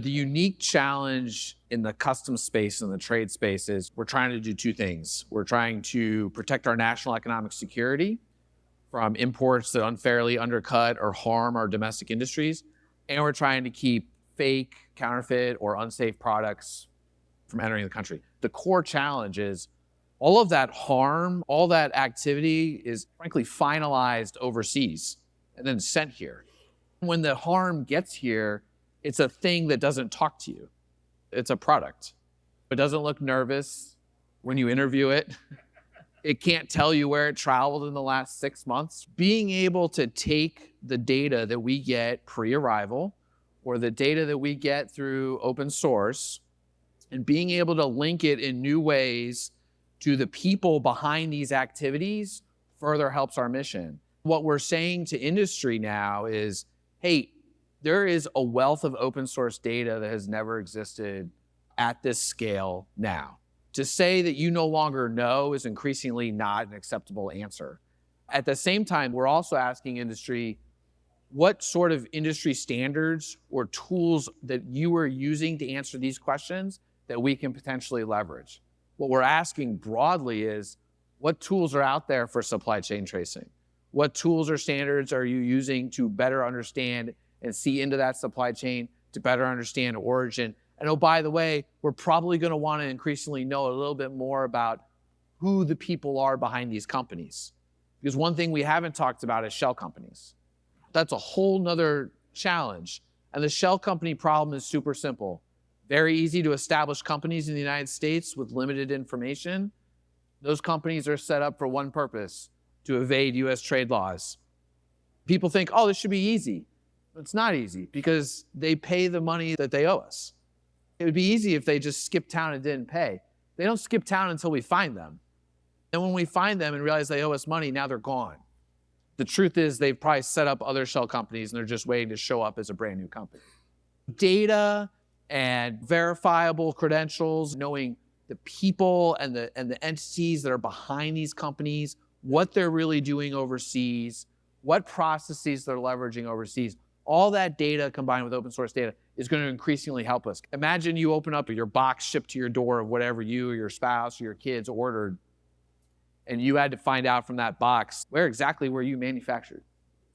The unique challenge in the custom space and the trade space is we're trying to do two things. We're trying to protect our national economic security from imports that unfairly undercut or harm our domestic industries. And we're trying to keep fake, counterfeit, or unsafe products from entering the country. The core challenge is all of that harm, all that activity is frankly finalized overseas and then sent here. When the harm gets here, it's a thing that doesn't talk to you. It's a product. It doesn't look nervous when you interview it. It can't tell you where it traveled in the last 6 months. Being able to take the data that we get pre-arrival or the data that we get through open source and being able to link it in new ways to the people behind these activities further helps our mission. What we're saying to industry now is, hey, there is a wealth of open source data that has never existed at this scale now. To say that you no longer know is increasingly not an acceptable answer. At the same time, we're also asking industry, what sort of industry standards or tools that you are using to answer these questions that we can potentially leverage? What we're asking broadly is, what tools are out there for supply chain tracing? What tools or standards are you using to better understand and see into that supply chain, to better understand origin? And oh, by the way, we're probably going to want to increasingly know a little bit more about who the people are behind these companies. Because one thing we haven't talked about is shell companies. That's a whole nother challenge. And the shell company problem is super simple. Very easy to establish companies in the United States with limited information. Those companies are set up for one purpose, to evade US trade laws. People think, oh, this should be easy. It's not easy because they pay the money that they owe us. It would be easy if they just skipped town and didn't pay. They don't skip town until we find them. And when we find them and realize they owe us money, now they're gone. The truth is they've probably set up other shell companies and they're just waiting to show up as a brand new company. Data and verifiable credentials, knowing the people and the entities that are behind these companies, what they're really doing overseas, what processes they're leveraging overseas, all that data combined with open source data is going to increasingly help us. Imagine you open up your box shipped to your door of whatever you or your spouse or your kids ordered, and you had to find out from that box where exactly were you manufactured.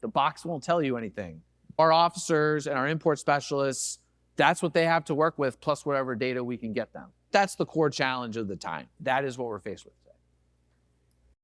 The box won't tell you anything. Our officers and our import specialists, that's what they have to work with, plus whatever data we can get them. That's the core challenge of the time. That is what we're faced with.